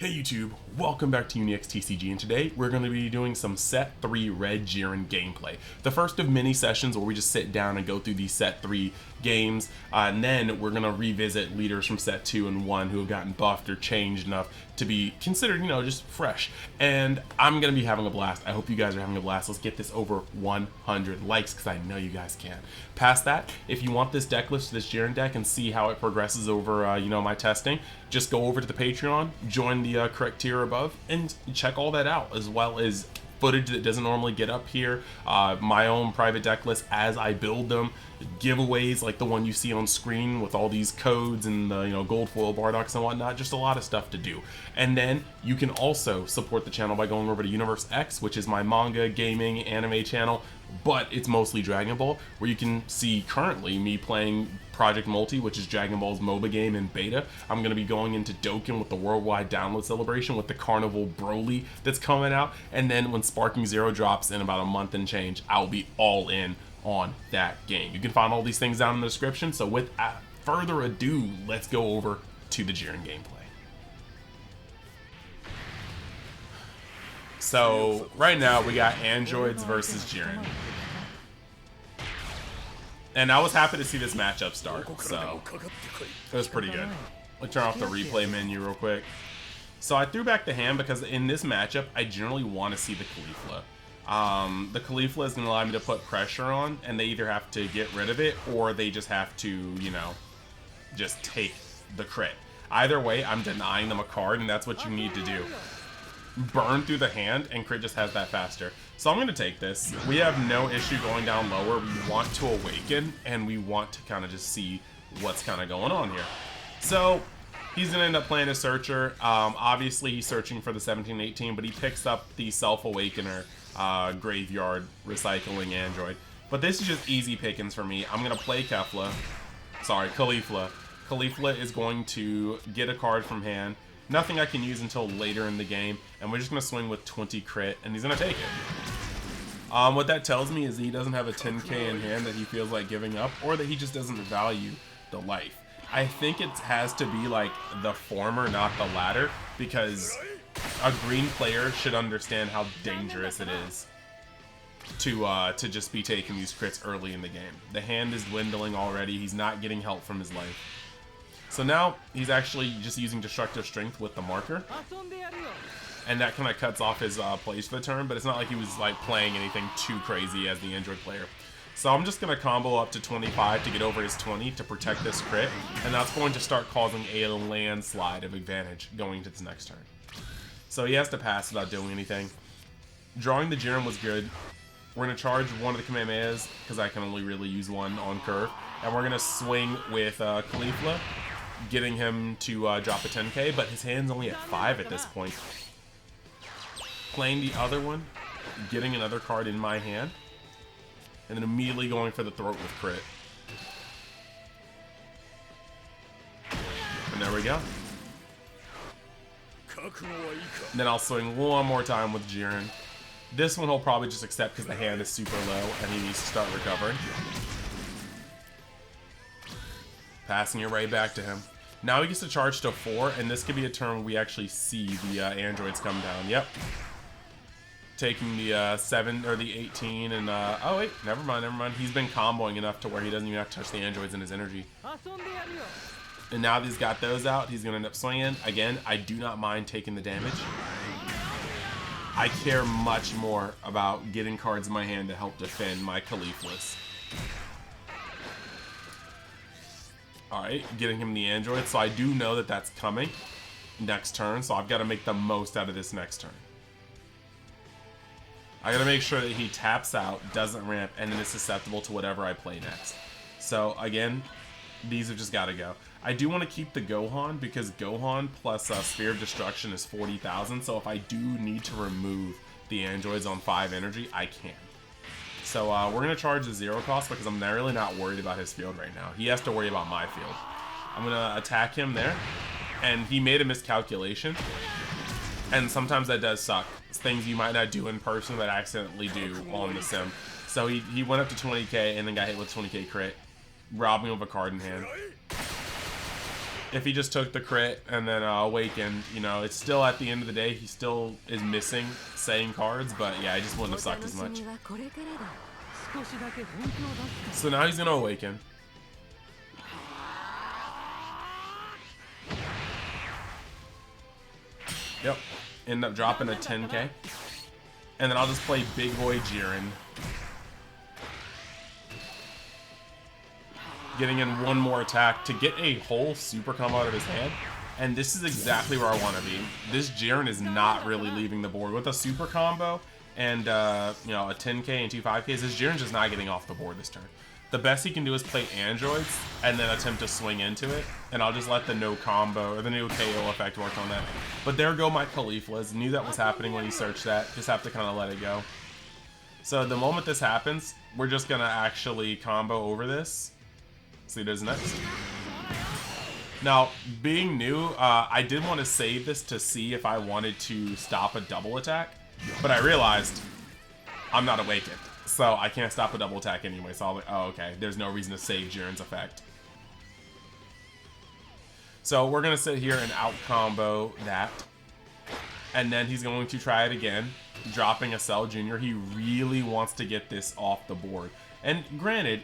Hey YouTube, welcome back to UniXTCG, and today we're going to be doing some Set 3 Red Jiren gameplay. The first of many sessions where we just sit down and go through these Set 3 games, and then we're going to revisit leaders from Set 2 and 1 who have gotten buffed or changed enough to be considered, you know, just fresh. And I'm going to be having a blast. I hope you guys are having a blast. Let's get this over 100 likes, because I know you guys can. Past that, if you want this deck list, this Jiren deck, and see how it progresses over, you know, my testing, just go over to the Patreon, join the correct tier above, and check all that out, as well as footage that doesn't normally get up here, my own private deck list as I build them, giveaways like the one you see on screen with all these codes and the, you know, gold foil Bardocks and whatnot. Just a lot of stuff to do. And then you can also support the channel by going over to Universe X, which is my manga, gaming, anime channel, but it's mostly Dragon Ball, where you can see currently me playing Project Multi, which is Dragon Ball's MOBA game in beta. I'm going to be going into Dokkan with the worldwide download celebration with the Carnival Broly that's coming out, and then when Sparking Zero drops in about a month and change, I'll be all in on that game. You can find all these things down in the description, so without further ado, let's go over to the Jiren gameplay. So right now we got androids versus Jiren, and I was happy to see this matchup start, so it was pretty good. Let me turn off the replay menu real quick. So I threw back the hand because in this matchup I generally want to see the Caulifla. The Caulifla is going to allow me to put pressure on, and they either have to get rid of it or they just have to, you know, just take the crit. Either way, I'm denying them a card, and that's what you need to do. Burn through the hand, and crit just has that faster. So I'm going to take this. We have no issue going down lower. We want to awaken, and we want to kind of just see what's kind of going on here. So he's going to end up playing a Searcher. Obviously, he's searching for the 1718, but he picks up the Self-Awakener Graveyard Recycling Android. But this is just easy pickings for me. I'm going to play Caulifla. Caulifla is going to get a card from hand. Nothing I can use until later in the game, and we're just going to swing with 20 crit, and he's going to take it. What that tells me is he doesn't have a 10k in hand that he feels like giving up, or that he just doesn't value the life. I think it has to be like the former, not the latter, because a green player should understand how dangerous it is to just be taking these crits early in the game. The hand is dwindling already. He's not getting help from his life. So now he's actually just using Destructive Strength with the marker, and that kind of cuts off his plays for the turn, but it's not like he was like playing anything too crazy as the Android player. So I'm just going to combo up to 25 to get over his 20 to protect this crit, and that's going to start causing a landslide of advantage going into this next turn. So he has to pass without doing anything. Drawing the Jiren was good. We're going to charge one of the Kamehamehas, because I can only really use one on curve, and we're going to swing with Caulifla, getting him to drop a 10k, but his hand's only at 5 at this point. Playing the other one, getting another card in my hand, and then immediately going for the throat with crit. And there we go. And then I'll swing one more time with Jiren. This one he'll probably just accept because the hand is super low and he needs to start recovering. Passing it right back to him. Now he gets to charge to 4, and this could be a turn where we actually see the androids come down. Yep. Taking the 7 or the 18, and oh wait, never mind. He's been comboing enough to where he doesn't even have to touch the androids in his energy. And now that he's got those out, he's gonna end up swinging. Again, I do not mind taking the damage. I care much more about getting cards in my hand to help defend my Cauliflas. Alright, getting him the android, so I do know that that's coming next turn, so I've got to make the most out of this next turn. I got to make sure that he taps out, doesn't ramp, and then is susceptible to whatever I play next. So again, these have just got to go. I do want to keep the Gohan, because Gohan plus Sphere of Destruction is 40,000, so if I do need to remove the androids on 5 energy, I can. So we're going to charge the 0 cost because I'm really not worried about his field right now. He has to worry about my field. I'm going to attack him there, and he made a miscalculation, and sometimes that does suck. It's things you might not do in person but accidentally do on the sim. So he went up to 20k and then got hit with 20k crit, robbing him of a card in hand. if he just took the crit and then awakened, you know, it's still at the end of the day, he still is missing saying cards, but yeah, it just wouldn't have sucked as much. So now he's gonna awaken. Yep. End up dropping a 10k. And then I'll just play Big Boy Jiren. Getting in one more attack to get a whole super combo out of his hand. And this is exactly where I want to be. This Jiren is not really leaving the board. With a super combo and, you know, a 10k and 2 5ks, this Jiren's just not getting off the board this turn. The best he can do is play androids and then attempt to swing into it. And I'll just let the no combo or the no KO effect work on that. But there go my Cauliflas. Knew that was happening when he searched that. Just have to kind of let it go. So the moment this happens, we're just going to actually combo over this. See what does next. Now, being new, I did want to save this to see if I wanted to stop a double attack. But I realized I'm not awakened. So I can't stop a double attack anyway. So I'll like, oh, okay. There's no reason to save Jiren's effect. So we're going to sit here and out combo that. And then he's going to try it again. Dropping a Cell Jr. He really wants to get this off the board. And granted,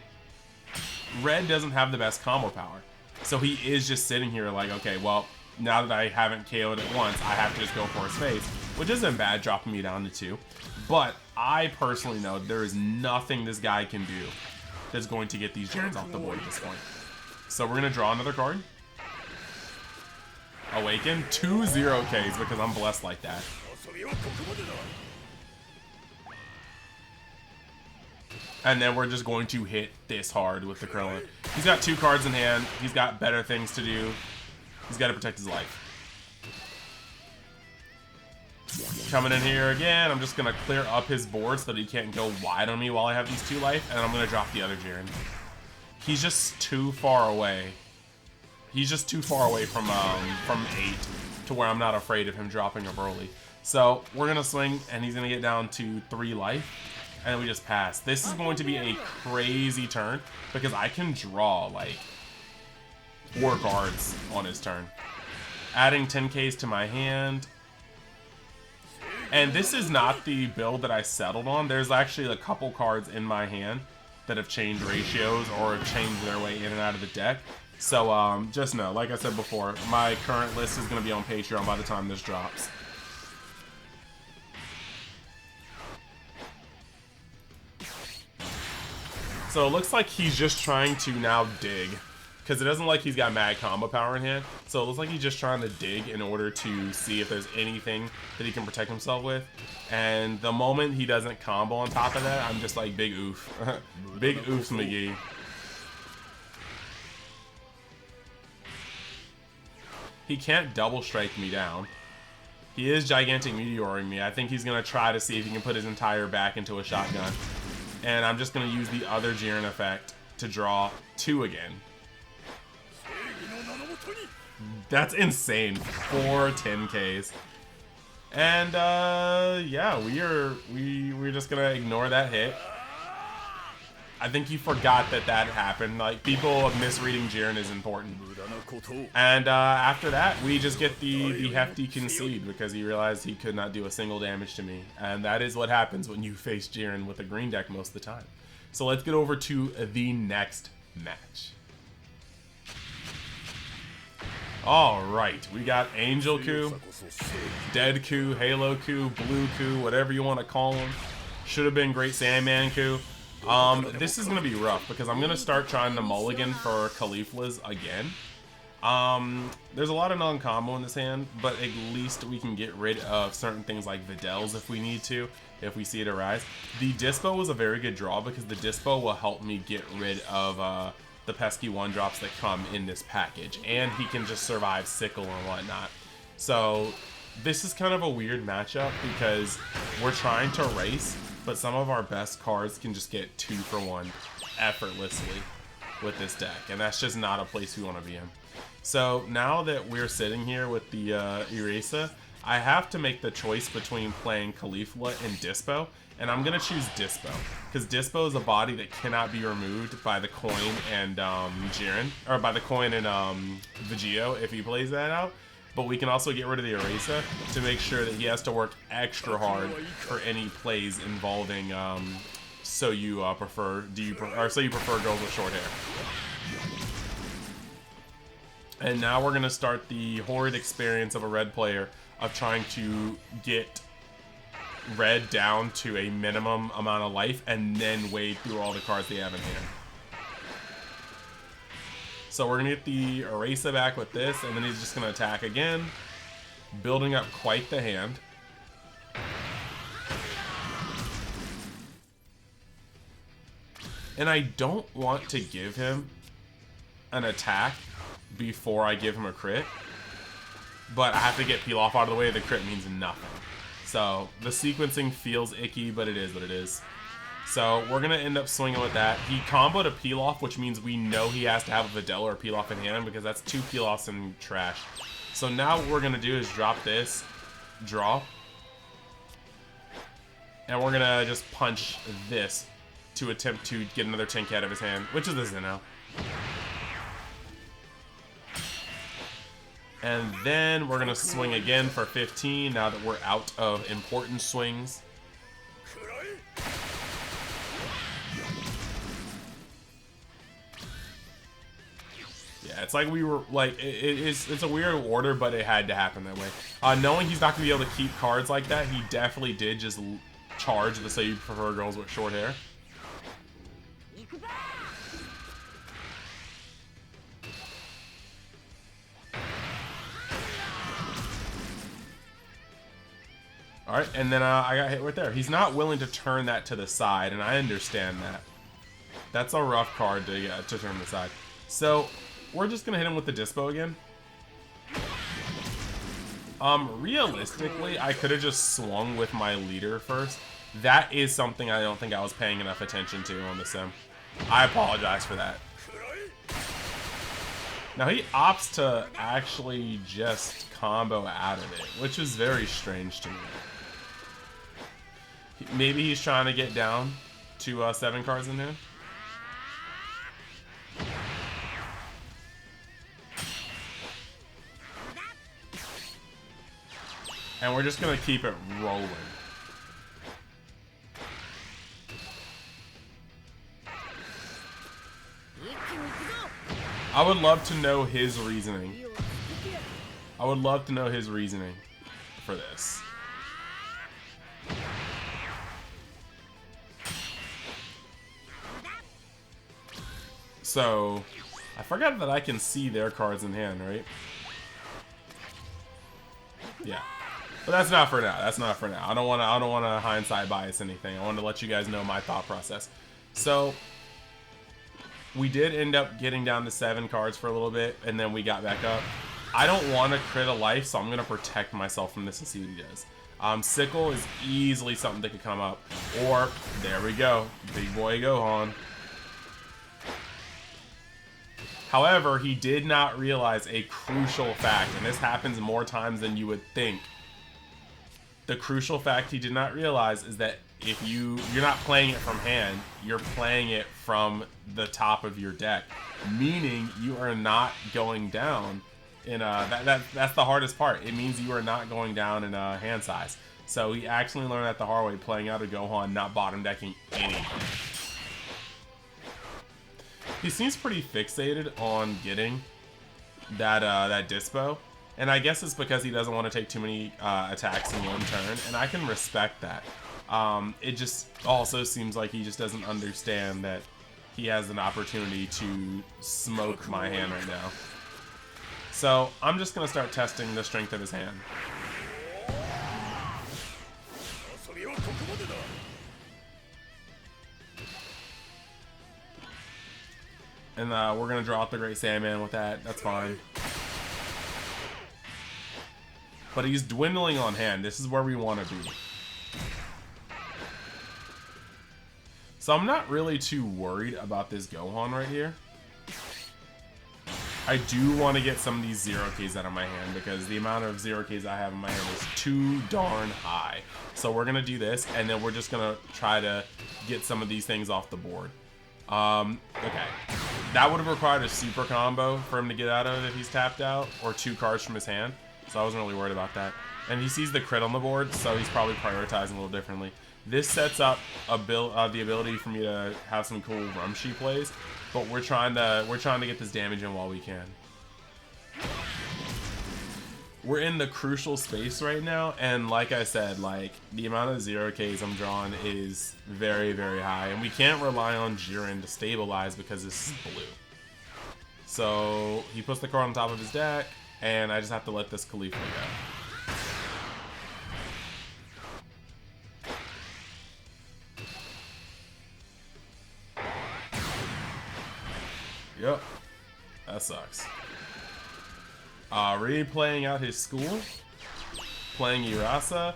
Red doesn't have the best combo power. So he is just sitting here like, okay, well, now that I haven't KO'd it once, I have to just go for his face. Which isn't bad, dropping me down to 2. But I personally know there is nothing this guy can do that's going to get these Jirens off the board at this point. So we're going to draw another card. Awaken. 2 0Ks because I'm blessed like that. And then we're just going to hit this hard with the Krillin. He's got 2 cards in hand. He's got better things to do. He's got to protect his life. Coming in here again. I'm just going to clear up his board so that he can't go wide on me while I have these 2 life. And I'm going to drop the other Jiren. He's just too far away. He's just too far away from 8 to where I'm not afraid of him dropping up early. So we're going to swing and he's going to get down to 3 life. And then we just pass. This is going to be a crazy turn because I can draw like 4 cards on his turn. Adding 10Ks to my hand. And this is not the build that I settled on. There's actually a couple cards in my hand that have changed ratios or have changed their way in and out of the deck. So just know, like I said before, my current list is going to be on Patreon by the time this drops. So it looks like he's just trying to now dig. Because it doesn't look like he's got mad combo power in hand. So it looks like he's just trying to dig in order to see if there's anything that he can protect himself with. And the moment he doesn't combo on top of that, I'm just like, big oof. Big oof, McGee. He can't double strike me down. He is gigantic meteoring me. I think he's going to try to see if he can put his entire back into a shotgun. And I'm just going to use the other Jiren effect to draw 2 again. That's insane. 4 10Ks. And yeah, we're just gonna ignore that hit. I think he forgot that happened. Like, people misreading Jiren is important. And after that, we just get the hefty concede because he realized he could not do a single damage to me. And that is what happens when you face Jiren with a green deck most of the time. So let's get over to the next match. Alright, we got Angel Coup, Dead Coup, Halo Coup, Blue Coup, whatever you want to call them. Should have been Great Sandman Coup. This is going to be rough because I'm going to start trying to mulligan for Cauliflas again. There's a lot of non-combo in this hand, but at least we can get rid of certain things like Videls if we need to, if we see it arise. The Dispo was a very good draw because the Dispo will help me get rid of the pesky 1-drops that come in this package, and he can just survive Sickle and whatnot. So this is kind of a weird matchup because we're trying to race, but some of our best cards can just get 2 for 1 effortlessly with this deck, and that's just not a place we want to be in. So now that we're sitting here with the Eraser, I have to make the choice between playing Caulifla and Dispo, and I'm gonna choose Dispo because Dispo is a body that cannot be removed by the coin and Jiren, or by the coin and Vegeta if he plays that out. But we can also get rid of the Eraser to make sure that he has to work extra hard for any plays involving so you prefer girls with short hair. And now we're gonna start the horrid experience of a red player of trying to get red down to a minimum amount of life and then wade through all the cards they have in hand. So we're gonna get the Eraser back with this, and then he's just gonna attack again, building up quite the hand. And I don't want to give him an attack before I give him a crit, but I have to get peel off out of the way. The crit means nothing. So the sequencing feels icky, but it is what it is. So we're going to end up swinging with that. He comboed a peel off, which means we know he has to have a Videl or a peel off in hand because that's 2 peel offs in trash. So now what we're going to do is drop this, draw, and we're going to just punch this to attempt to get another Tink out of his hand, which is the Zeno. And then we're going to swing again for 15 now that we're out of important swings. Yeah, it's like we were, like, it's a weird order, but it had to happen that way. Knowing he's not going to be able to keep cards like that, he definitely did just charge the Say You Prefer Girls with Short Hair. Alright, and then I got hit right there. He's not willing to turn that to the side, and I understand that. That's a rough card to turn to the side. So, we're just going to hit him with the Dispo again. Realistically, I could have just swung with my leader first. That is something I don't think I was paying enough attention to on the sim. I apologize for that. Now, he opts to actually just combo out of it, which is very strange to me. Maybe he's trying to get down to 7 cards in hand. And we're just going to keep it rolling. I would love to know his reasoning. I would love to know his reasoning for this. So, I forgot that I can see their cards in hand, right? Yeah. But that's not for now. That's not for now. I don't want to hindsight bias anything. I want to let you guys know my thought process. So, we did end up getting down to 7 cards for a little bit, and then we got back up. I don't want to crit a life, so I'm going to protect myself from this and see what he does. Sickle is easily something that could come up. Or, there we go. Big boy Gohan. However, he did not realize a crucial fact, and this happens more times than you would think. The crucial fact he did not realize is that if you're not playing it from hand, you're playing it from the top of your deck, meaning you are not going down in that's the hardest part. It means you are not going down in hand size. So he actually learned that the hard way, playing out a Gohan, not bottom decking anything. He seems pretty fixated on getting that Dispo, and I guess it's because he doesn't want to take too many attacks in one turn, and I can respect that. It just also seems like he just doesn't understand that he has an opportunity to smoke my hand right now. So I'm just going to start testing the strength of his hand. And we're going to draw out the Great Sandman with that. That's fine. But he's dwindling on hand. This is where we want to be. So I'm not really too worried about this Gohan right here. I do want to get some of these 0Ks out of my hand because the amount of 0Ks I have in my hand is too darn high. So we're going to do this, and then we're just going to try to get some of these things off the board. Okay. That would have required a super combo for him to get out of if he's tapped out, or 2 cards from his hand. So I wasn't really worried about that. And he sees the crit on the board, so he's probably prioritizing a little differently. This sets up the ability for me to have some cool Rumshi plays, but we're trying to get this damage in while we can. We're in the crucial space right now, and like I said, like the amount of 0Ks I'm drawing is very, very high, and we can't rely on Jiren to stabilize because this is blue. So he puts the card on top of his deck, and I just have to let this Khalifa go. Yep, that sucks. Replaying out his school, playing Irasa.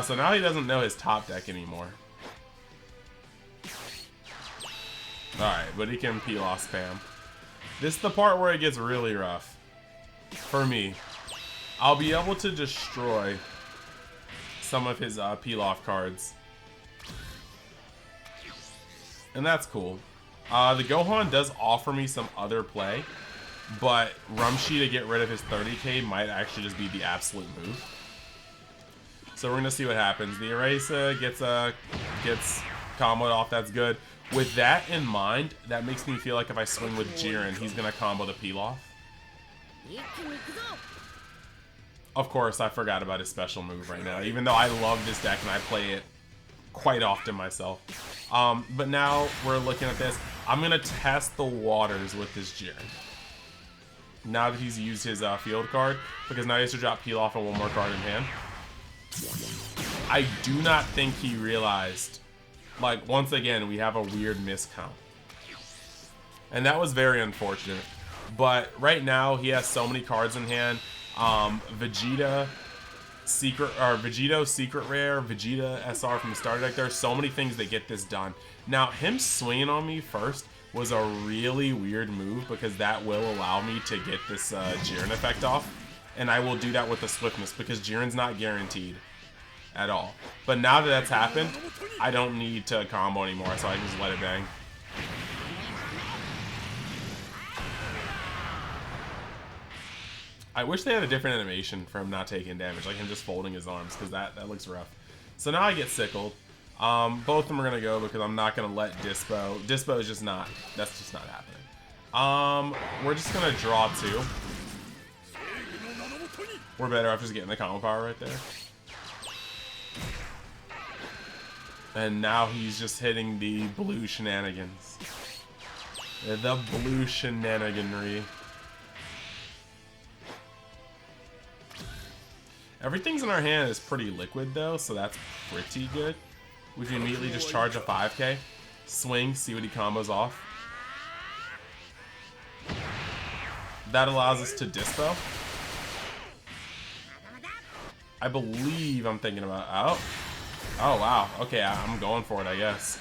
So now he doesn't know his top deck anymore. Alright, but he can peel off spam. This is the part where it gets really rough. For me. I'll be able to destroy some of his peel off cards. And that's cool. The Gohan does offer me some other play, but Rumshi to get rid of his 30k might actually just be the absolute move. So we're gonna see what happens. The Erasa gets comboed off. That's good. With that in mind, that makes me feel like if I swing with Jiren, he's gonna combo the peel off. Of course, I forgot about his special move right now, even though I love this deck and I play it quite often myself. But now we're looking at this. I'm going to test the waters with this Jiren. Now that he's used his field card, because now he has to drop peel off and 1 more card in hand. I do not think he realized, like, once again, we have a weird miscount. And that was very unfortunate. But right now, he has so many cards in hand. Vegeta, Vegito secret rare, Vegeta SR from the starter deck. There are so many things that get this done. Now, him swinging on me first was a really weird move because that will allow me to get this Jiren effect off. And I will do that with the swiftness because Jiren's not guaranteed at all. But now that that's happened, I don't need to combo anymore, so I can just let it bang. I wish they had a different animation for him not taking damage, like him just folding his arms, because that looks rough. So now I get sickled. Both of them are going to go because I'm not going to let Dispo. Dispo is just not, that's just not happening. We're just going to draw 2. We're better off just getting the combo power right there. And now he's just hitting the blue shenanigans. The blue shenaniganry. Everything's in our hand is pretty liquid though, so that's pretty good. We can immediately just charge a 5k, swing, see what he combos off. That allows us to Dispo. I believe I'm thinking about, oh wow, okay, I'm going for it, I guess.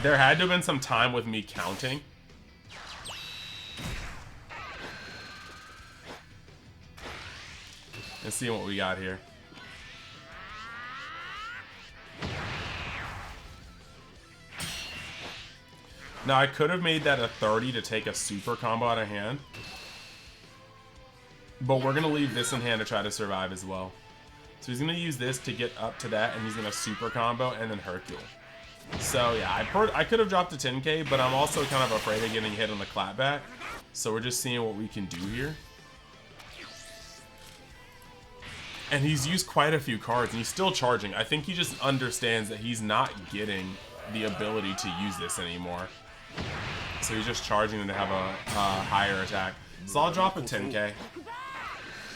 There had to have been some time with me counting. And seeing what we got here. Now I could have made that a 30 to take a super combo out of hand. But we're going to leave this in hand to try to survive as well. So he's going to use this to get up to that, and he's going to super combo and then Hercule. So yeah, I could have dropped to 10k, but I'm also kind of afraid of getting hit on the clapback. So we're just seeing what we can do here. And he's used quite a few cards, and he's still charging. I think he just understands that he's not getting the ability to use this anymore. So he's just charging them to have a higher attack. So I'll drop a 10k.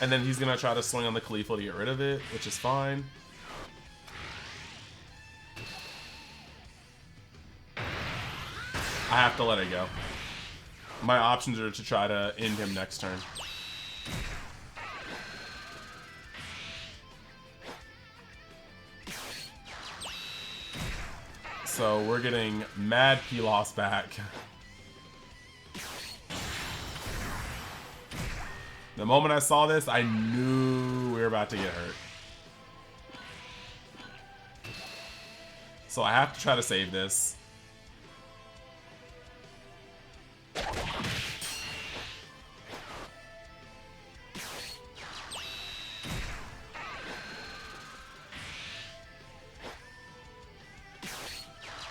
And then he's going to try to swing on the Khalifa to get rid of it, which is fine. I have to let it go. My options are to try to end him next turn. So we're getting mad Pilos back. The moment I saw this, I knew we were about to get hurt. So I have to try to save this.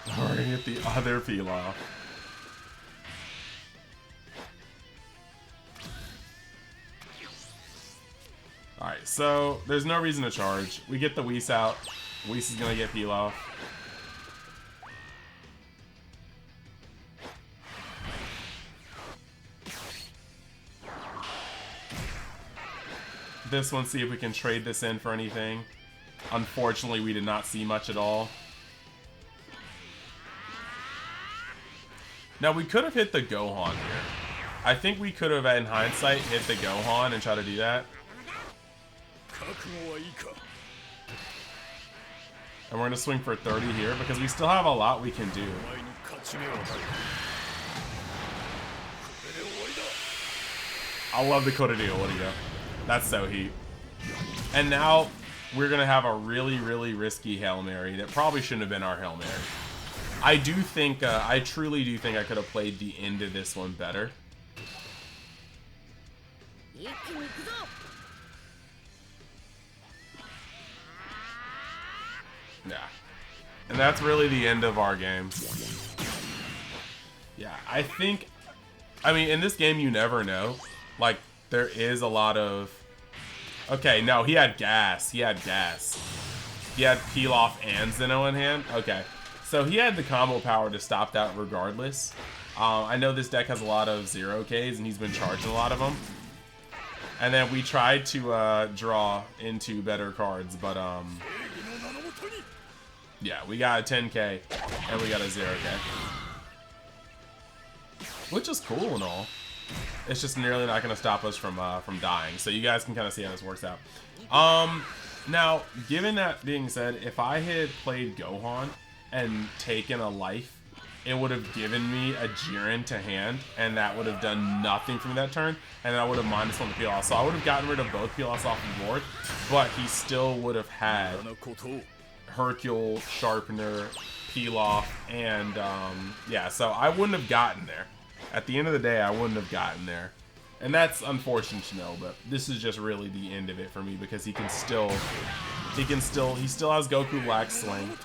We're gonna get the other peel off. Alright, so there's no reason to charge. We get the Whis out. Whis is gonna get peel off. This one, see if we can trade this in for anything. Unfortunately, we did not see much at all. Now, we could have hit the Gohan here. I think we could have, in hindsight, hit the Gohan and try to do that. And we're going to swing for 30 here because we still have a lot we can do. I love the Korodeo. What do you know? That's so heat. And now we're going to have a really, really risky Hail Mary that probably shouldn't have been our Hail Mary. I do think, I truly do think I could have played the end of this one better. Yeah. And that's really the end of our game. Yeah, I think, I mean, in this game, you never know. Like, there is a lot of... Okay, no, he had gas. He had gas. He had peel off and Zeno in hand. Okay. So he had the combo power to stop that regardless. I know this deck has a lot of 0Ks, and he's been charging a lot of them. And then we tried to draw into better cards, but yeah, we got a 10K, and we got a 0K. Which is cool and all. It's just nearly not going to stop us from dying. So you guys can kind of see how this works out. Now, given that being said, if I had played Gohan and taken a life, it would have given me a Jiren to hand, and that would have done nothing for me that turn, and then I would have -1 the peel off. So I would have gotten rid of both peel offs off the board, but he still would have had Hercule, Sharpener, peel off, and yeah, so I wouldn't have gotten there. At the end of the day, I wouldn't have gotten there. And that's unfortunate to know, but this is just really the end of it for me because he still has Goku Black Sling.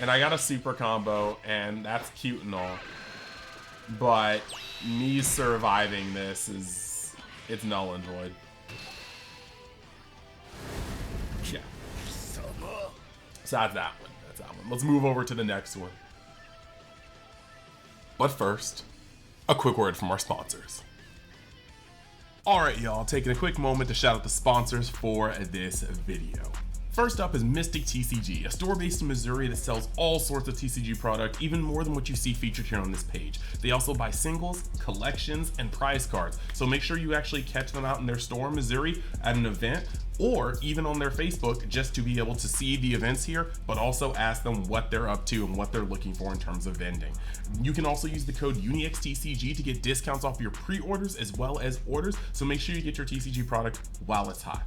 And I got a super combo, and that's cute and all. But me surviving this it's null and void. Yeah. So that's that one. That's that one. Let's move over to the next one. But first, a quick word from our sponsors. Alright y'all, taking a quick moment to shout out the sponsors for this video. First up is Mystic TCG, a store based in Missouri that sells all sorts of TCG product, even more than what you see featured here on this page. They also buy singles, collections, and prize cards, so make sure you actually catch them out in their store in Missouri at an event, or even on their Facebook, just to be able to see the events here, but also ask them what they're up to and what they're looking for in terms of vending. You can also use the code UNIXTCG to get discounts off your pre-orders as well as orders, so make sure you get your TCG product while it's hot.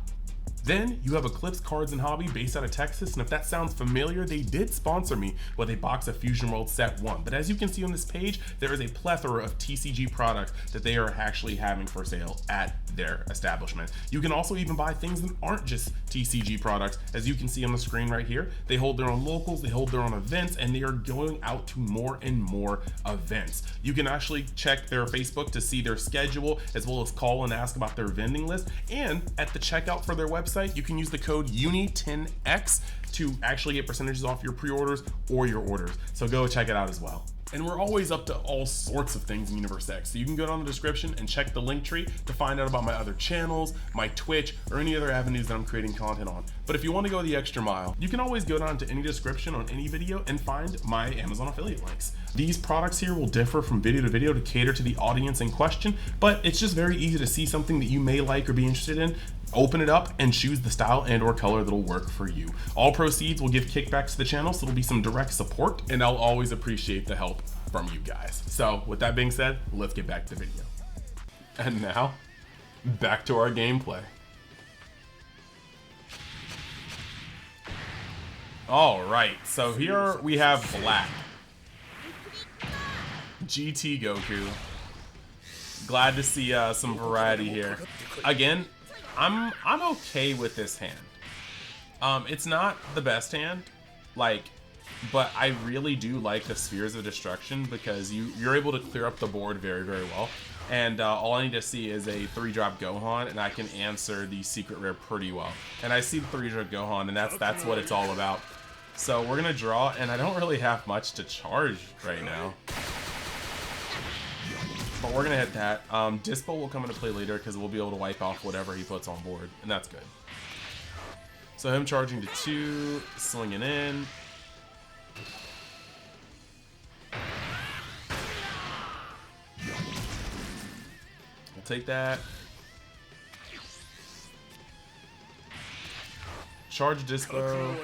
Then you have Eclipse Cards and Hobby based out of Texas, and if that sounds familiar, they did sponsor me with a box of Fusion World Set 1. But as you can see on this page, there is a plethora of TCG products that they are actually having for sale at their establishment. You can also even buy things that aren't just TCG products. As you can see on the screen right here, they hold their own locals, they hold their own events, and they are going out to more and more events. You can actually check their Facebook to see their schedule, as well as call and ask about their vending list. And at the checkout for their website, you can use the code UNI10X to actually get percentages off your pre-orders or your orders. So go check it out as well. And we're always up to all sorts of things in Universe X. So you can go down the description and check the link tree to find out about my other channels, my Twitch, or any other avenues that I'm creating content on. But if you want to go the extra mile, you can always go down to any description on any video and find my Amazon affiliate links. These products here will differ from video to video to cater to the audience in question, but it's just very easy to see something that you may like or be interested in, open it up and choose the style and or color that'll work for you. All proceeds will give kickbacks to the channel, so there'll be some direct support, and I'll always appreciate the help from you guys. So with that being said, let's get back to the video. And now Back to our gameplay. Alright, so here we have Black. GT Goku. Glad to see some variety here. Again, I'm okay with this hand. It's not the best hand, like, but I really do like the Spheres of Destruction because you're able to clear up the board very, very well. And all I need to see is a 3-drop Gohan, and I can answer the secret rare pretty well. And I see the 3-drop Gohan, and that's what it's all about. So we're gonna draw, and I don't really have much to charge right now. But we're gonna hit that. Dispo will come into play later because we'll be able to wipe off whatever he puts on board, and that's good. So him charging to 2, slinging in. We'll take that. Charge Dispo.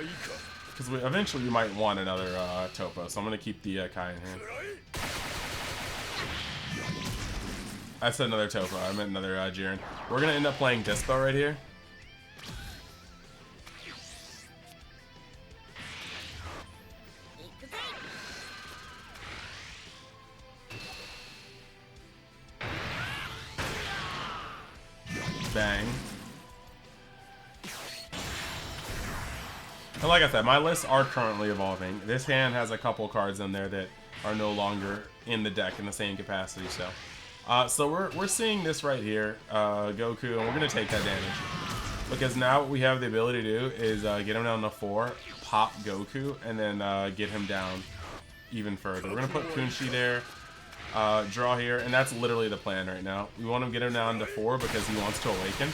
Because eventually we might want another Topo, so I'm going to keep the Kai in hand. I said another Topo, I meant another Jiren. We're going to end up playing Dispo right here. Bang. And like I said, my lists are currently evolving. This hand has a couple cards in there that are no longer in the deck in the same capacity. So we're seeing this right here, Goku, and we're gonna take that damage because now what we have the ability to do is get him down to 4, pop Goku, and then get him down even further. We're gonna put Kunshi there, draw here, and that's literally the plan right now. We want to get him down to 4 because he wants to awaken,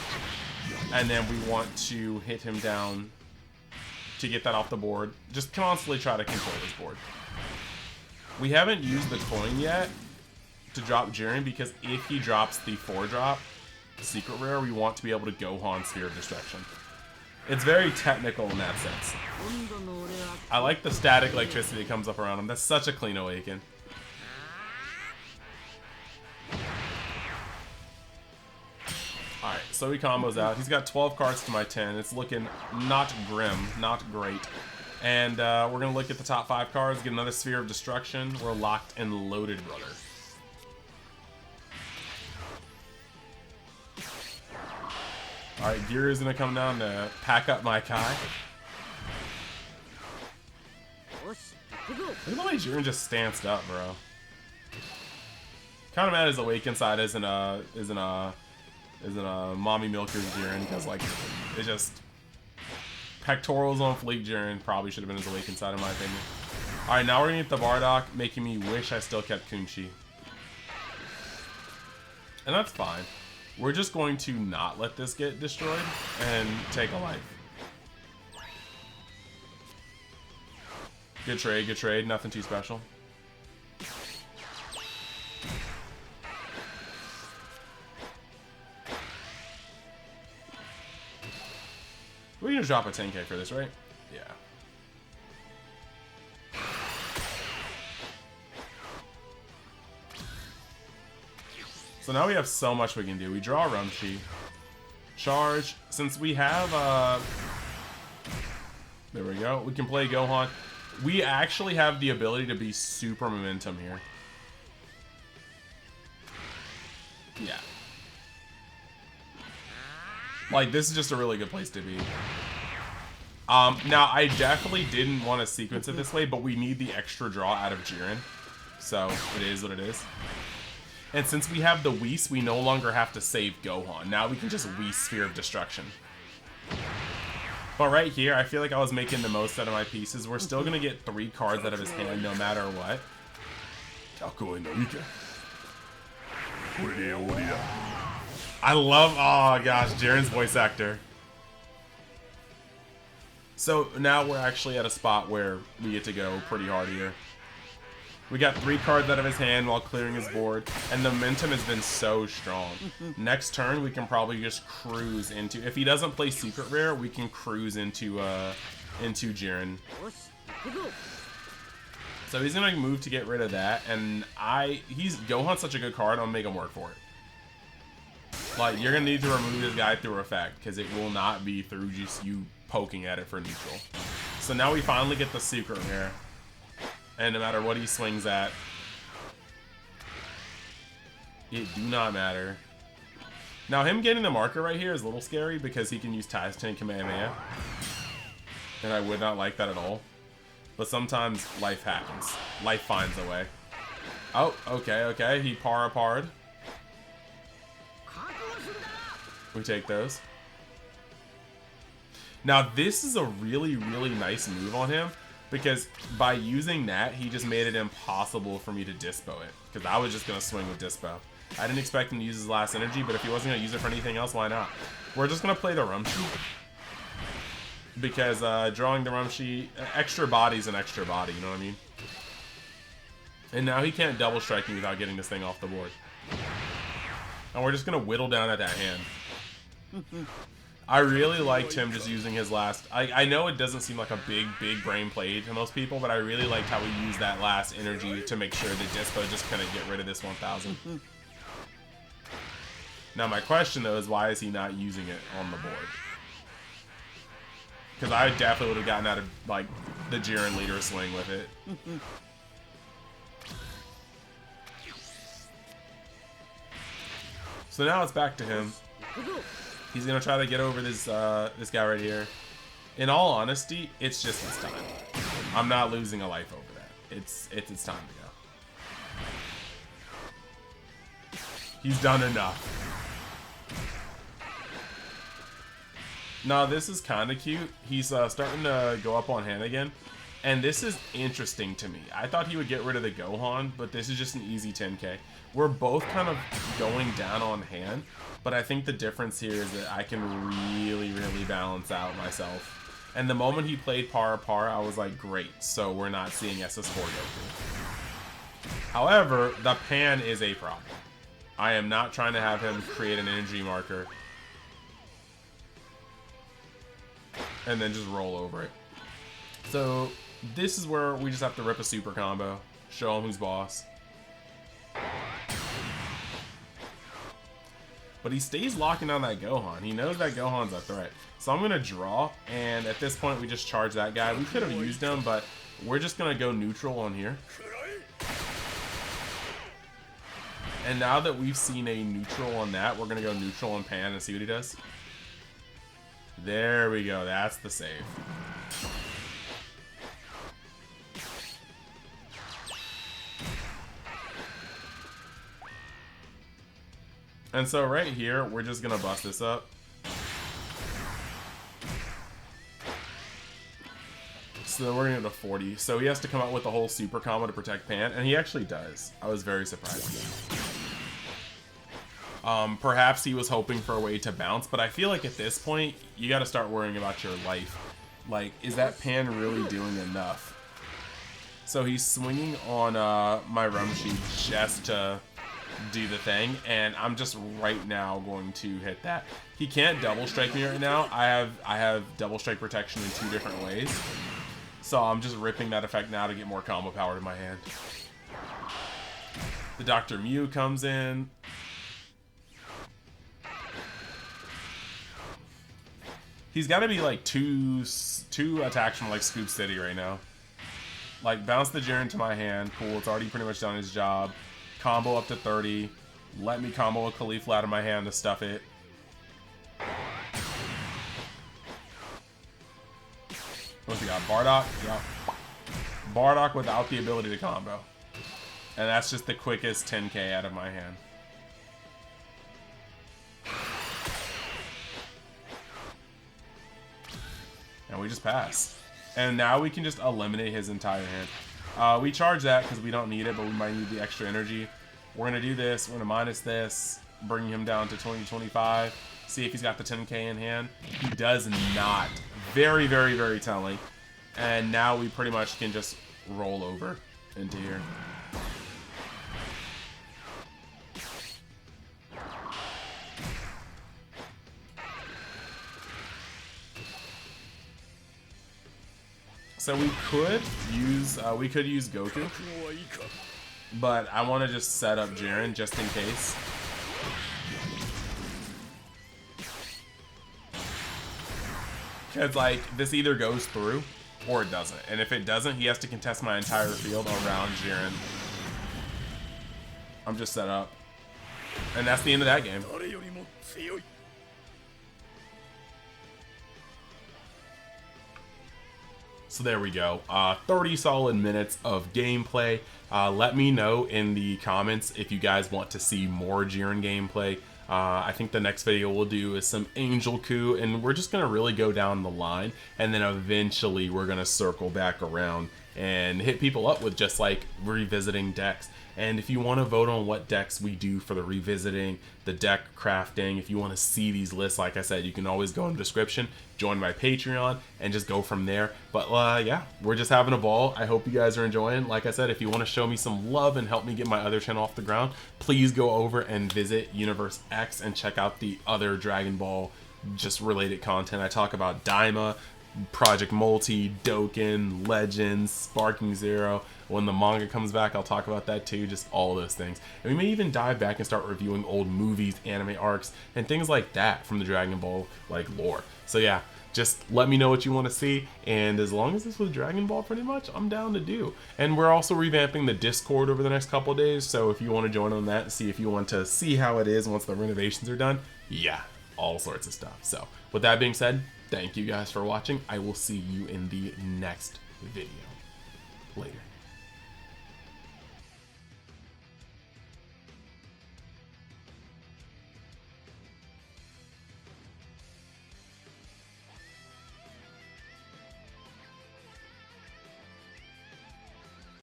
and then we want to hit him down to get that off the board. Just constantly try to control this board. We haven't used the coin yet to drop Jiren because if he drops the 4-drop secret rare, we want to be able to Gohan Sphere of Destruction. It's very technical in that sense. I like the static electricity that comes up around him. That's such a clean awaken. Alright, so he combos out. He's got 12 cards to my 10. It's looking not grim, not great. And we're going to look at the top 5 cards, get another Sphere of Destruction. We're locked and loaded, brother. Alright, Gear is going to come down to pack up my Kai. Look at the way Jiren just stanced up, bro. Kind of mad his Awaken side isn't a mommy milker's Jiren, because like it just pectorals on fleek Jiren probably should have been his Awakened side in my opinion. Alright, now we're gonna get the Bardock, making me wish I still kept Kunshi. And that's fine. We're just going to not let this get destroyed and take a life. Good trade, nothing too special. We're gonna drop a 10k for this, right? Yeah. So now we have so much we can do. We draw Rumshi. Charge. Since we have, there we go. We can play Gohan. We actually have the ability to be super momentum here. Yeah. Like, this is just a really good place to be. Now, I definitely didn't want to sequence it this way, but we need the extra draw out of Jiren. So, it is what it is. And since we have the Whis, we no longer have to save Gohan. Now we can just Whis Sphere of Destruction. But right here, I feel like I was making the most out of my pieces. We're still going to get 3 cards out of his hand no matter what. I love, oh gosh, Jiren's voice actor. So now we're actually at a spot where we get to go pretty hard here. We got 3 cards out of his hand while clearing his board, and the momentum has been so strong. Next turn, we can probably just cruise into, if he doesn't play Secret Rare, we can cruise into Jiren. So he's gonna move to get rid of that, and Gohan's such a good card, I'll make him work for it. Like, you're gonna need to remove this guy through effect, because it will not be through just you poking at it for neutral. So now we finally get the secret here. And no matter what he swings at, it do not matter. Now, him getting the marker right here is a little scary because he can use Titan Kamehameha. And I would not like that at all. But sometimes life happens. Life finds a way. Oh, okay, okay. He para'd. We take those. Now, this is a really, really nice move on him. Because by using that, he just made it impossible for me to dispo it. Because I was just going to swing with dispo. I didn't expect him to use his last energy, but if he wasn't going to use it for anything else, why not? We're just going to play the Rumshi. Because drawing the Rumshi, extra body's an extra body, you know what I mean? And now he can't double strike me without getting this thing off the board. And we're just going to whittle down at that hand. I really liked him just using his last... I know it doesn't seem like a big brain play to most people, but I really liked how he used that last energy to make sure that Dispo just couldn't get rid of this 1000. Now my question though is, why is he not using it on the board? Because I definitely would have gotten out of like the Jiren leader swing with it. So now it's back to him. He's gonna try to get over this this guy right here. In all honesty, it's just his time. I'm not losing a life over that. It's time to go. He's done enough. Now this is kind of cute. He's starting to go up on hand again. And this is interesting to me. I thought he would get rid of the Gohan, but this is just an easy 10k. We're both kind of going down on hand, but I think the difference here is that I can really balance out myself. And the moment he played Para, I was like, great, so we're not seeing SS4 Goku. However, the pan is a problem. I am not trying to have him create an energy marker and then just roll over it. So this is where we just have to rip a super combo, show him who's boss. But he stays locking down that Gohan. He knows that Gohan's a threat. So I'm going to draw, and at this point we just charge that guy. We could have used him, but we're just going to go neutral on here. And now that we've seen a neutral on that, we're going to go neutral on Pan and see what he does. There we go. That's the save. And so right here, we're just gonna bust this up. So we're gonna go to 40. So he has to come out with the whole super combo to protect Pan, and he actually does. I was very surprised. Perhaps he was hoping for a way to bounce, but I feel like at this point, you gotta start worrying about your life. Like, is that Pan really doing enough? So he's swinging on my Rumshi just to do the thing, and I'm just right now going to hit that. He can't double strike me right now. I have double strike protection in 2 different ways, so I'm just ripping that effect now to get more combo power in my hand. The Dr. Mew comes in. He's got to be like two attacks from like Scoop City right now. Like, bounce the Jiren to my hand. Cool, it's already pretty much done his job. Combo up to 30. Let me combo a Caulifla out of my hand to stuff it. What's he got? Bardock? Yep. Bardock without the ability to combo. And that's just the quickest 10k out of my hand. And we just pass. And now we can just eliminate his entire hand. We charge that because we don't need it, but we might need the extra energy. We're going to do this. We're going to minus this, bring him down to 20-25, see if he's got the 10k in hand. He does not. Very telling. And now we pretty much can just roll over into here. So we could use Goku, but I want to just set up Jiren just in case. Because, like, this either goes through or it doesn't. And if it doesn't, he has to contest my entire field around Jiren. I'm just set up. And that's the end of that game. So there we go. 30 solid minutes of gameplay. Let me know in the comments if you guys want to see more Jiren gameplay. I think the next video we'll do is some Angel Coup, and we're just going to really go down the line, and then eventually we're going to circle back around and hit people up with just like revisiting decks. And if you want to vote on what decks we do for the revisiting, the deck crafting, if you want to see these lists, like I said, you can always go in the description, join my Patreon, and just go from there. But yeah, we're just having a ball. I hope you guys are enjoying. Like I said, if you want to show me some love and help me get my other channel off the ground, please go over and visit Universe X and check out the other Dragon Ball just related content. I talk about Daima, Project Multi, Dokkan, Legends, Sparking Zero. When the manga comes back, I'll talk about that too, just all those things. And we may even dive back and start reviewing old movies, anime arcs, and things like that from the Dragon Ball like lore. So yeah, just let me know what you want to see, and as long as it's with Dragon Ball pretty much, I'm down to do. And we're also revamping the Discord over the next couple of days, so if you want to join on that and see if you want to see how it is once the renovations are done, yeah, all sorts of stuff. So with that being said, thank you guys for watching. I will see you in the next video. Later.